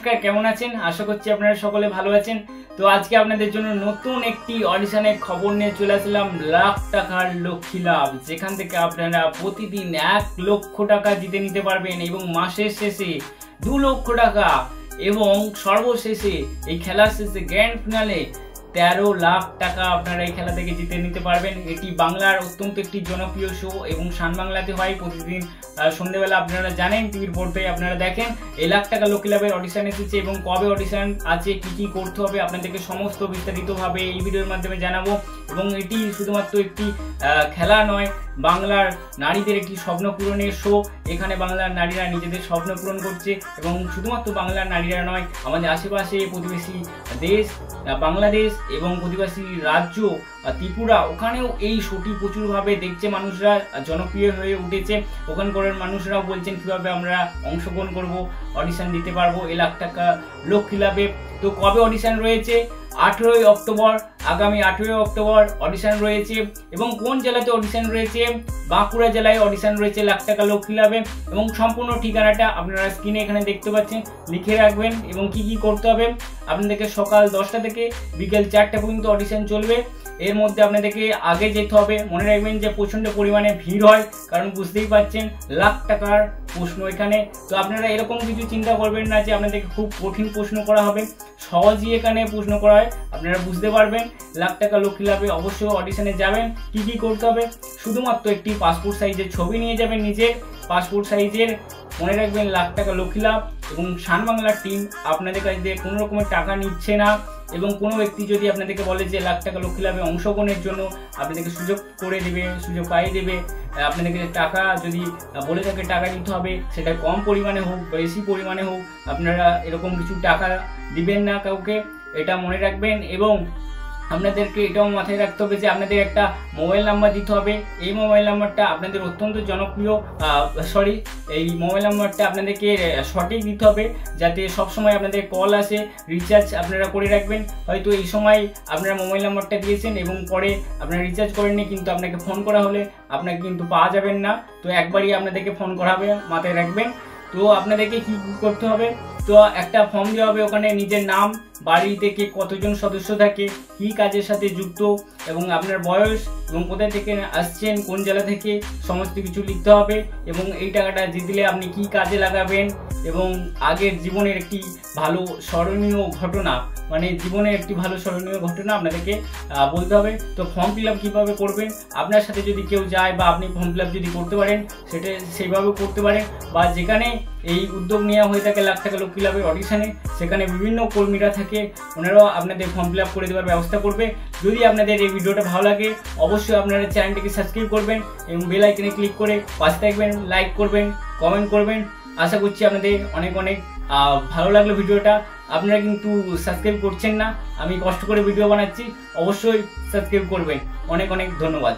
নমস্কার, কেমন আছেন? আশা করছি আপনারা সকলে ভালো আছেন। তো আজকে আপনাদের জন্য নতুন একটি অডিশনের খবর নিয়ে চলে আসলাম। লাখ টাকার লক্ষ্মী লাভ, যেখান থেকে আপনারা প্রতিদিন 1 লক্ষ টাকা জিতে নিতে পারবেন এবং মাসের শেষে 2 লক্ষ টাকা এবং সর্বশেষে এই খেলার শেষে গ্র্যান্ড ফিনালে 13 লাখ টাকা আপনারা এই খেলা থেকে জিতে নিতে পারবেন। এটি বাংলার অত্যন্ত একটি জনপ্রিয় শো এবং শান বাংলাতে হয় প্রতিদিন সন্ধ্যেবেলা। আপনারা জানেন, টিভির পর্দায় আপনারা দেখেন। এই লাখ টাকা লক্ষ্মী লাভের অডিশন এসেছে এবং কবে অডিশন আছে, কি করতে হবে আপনাদেরকে সমস্ত বিস্তারিতভাবে এই ভিডিওর মাধ্যমে জানাবো। এবং এটি শুধুমাত্র একটি খেলা নয়, বাংলার নারীদের একটি স্বপ্ন পূরণের শো। এখানে বাংলার নারীরা নিজেদের স্বপ্ন পূরণ করছে এবং শুধুমাত্র বাংলার নারীরা নয়, আমাদের আশেপাশে প্রতিবেশী দেশ বাংলাদেশ এবং প্রতিবেশী রাজ্য ত্রিপুরা, ওখানেও এই শোটি প্রচুরভাবে দেখছে মানুষরা, জনপ্রিয় হয়ে উঠেছে। ওখানকার মানুষরাও বলছেন কিভাবে আমরা অংশগ্রহণ করব, অডিশন দিতে পারবো এই লাখ টাকা লক্ষ্মী লাভে। তো কবে অডিশন রয়েছে? 18ই অক্টোবর, আগামী 18ই অক্টোবর অডিশন রয়েছে। এবং কোন জেলাতে অডিশন রয়েছে? বাঁকুড়া জেলায় অডিশন রয়েছে লাখ টাকা লক্ষ্মী লাভে। এবং সম্পূর্ণ ঠিকানাটা আপনারা স্ক্রিনে এখানে দেখতে পাচ্ছেন, লিখে রাখবেন। এবং কি করতে হবে আপনাদেরকে, সকাল 10টা থেকে বিকেল 4টা পর্যন্ত অডিশন চলবে। এর মধ্যে আপনাদেরকে আগে যেতে হবে। মনে রাখবেন যে প্রচণ্ড পরিমাণে ভিড় হয়, কারণ বুঝতেই পারছেন লাখ টাকার প্রশ্ন এখানে। তো আপনারা এরকম কিছু চিন্তা করবেন না যে আপনাদেরকে খুব কঠিন প্রশ্ন করা হবে, সহজই এখানে প্রশ্ন করা হয়। আপনারা বুঝতে পারবেন লাখ টাকা লক্ষ্মী লাভে অবশ্যই অডিশনে যাবেন। কি করতে হবে? শুধুমাত্র একটি পাসপোর্ট সাইজের ছবি নিয়ে যাবেন, নিজের পাসপোর্ট সাইজের। মনে রাখবেন লাখ টাকা লক্ষ্মী লাভ এবং শান বাংলার টিম আপনাদের কাছ থেকে কোনো রকমের টাকা নিচ্ছে না। এবং কোনো ব্যক্তি যদি আপনাদেরকে বলে যে লাখ টাকা লক্ষ্মী লাভে অংশগ্রহণের জন্য আপনাদেরকে সুযোগ করে দেবে, সুযোগ পাইয়ে দেবে, আপনাদেরকে টাকা যদি বলে থাকে টাকা দিতে হবে, সেটা কম পরিমাণে হোক বেশি পরিমাণে হোক, আপনারা এরকম কিছু টাকা দিবেন না কাউকে, এটা মনে রাখবেন। এবং আপনাদেরকে এটাও মাথায় রাখতে হবে যে আপনাদের একটা মোবাইল নাম্বার দিতে হবে। এই মোবাইল নাম্বারটা আপনাদের অত্যন্ত জনপ্রিয়, এই মোবাইল নাম্বারটা আপনাদেরকে সঠিক দিতে হবে, যাতে সবসময় আপনাদের কল আসে। রিচার্জ আপনারা করে রাখবেন। হয়তো এই সময় আপনারা মোবাইল নাম্বারটা দিয়েছেন এবং পরে আপনারা রিচার্জ করেননি, কিন্তু আপনাকে ফোন করা হলে আপনাকে কিন্তু পাওয়া যাবেন না। তো একবারই আপনাদেরকে ফোন করা হবে, মাথায় রাখবেন। তো আপনাদেরকে কি করতে হবে? তো একটা ফর্ম দেওয়া হবে, ওখানে নিজের নাম, বাড়ি থেকে কতজন সদস্য থাকে, কি কাজের সাথে যুক্ত এবং আপনার বয়স এবং কোথা থেকে আসছেন, কোন জেলা থেকে, সমস্ত কিছু লিখতে হবে। এবং এই টাকাটা জিতলে আপনি কি কাজে লাগাবেন এবং আগের জীবনের একটি ভালো স্মরণীয় ঘটনা, মানে জীবনের একটি ভালো স্মরণীয় ঘটনা আপনাদেরকে বলতে হবে। তো ফর্ম ফিল আপ কীভাবে করবেন? আপনার সাথে যদি কেউ যায় বা আপনি ফর্ম ফিল আপ যদি করতে পারেন, সেটা সেইভাবে করতে পারেন। বা যেখানে এই উদ্যোগ নেওয়া হয়ে থাকে লাখ টাকা লক্ষ্মী লাভের অডিশনে, সেখানে বিভিন্ন কর্মীরা থাকে, ওনারাও আপনাদের ফর্ম ফিল আপ করে দেওয়ার ব্যবস্থা করবে। যদি আপনাদের এই ভিডিওটা ভালো লাগে, অবশ্যই আপনারা চ্যানেলটিকে সাবস্ক্রাইব করবেন এবং বেল আইকনে ক্লিক করে পাশে থাকবেন, লাইক করবেন, কমেন্ট করবেন। আশা করছি আপনাদের অনেক ভালো লাগলো ভিডিওটা। আপনারা কিন্তু সাবস্ক্রাইব করছেন না, আমি কষ্ট করে ভিডিও বানাচ্ছি, অবশ্যই সাবস্ক্রাইব করবেন। অনেক ধন্যবাদ।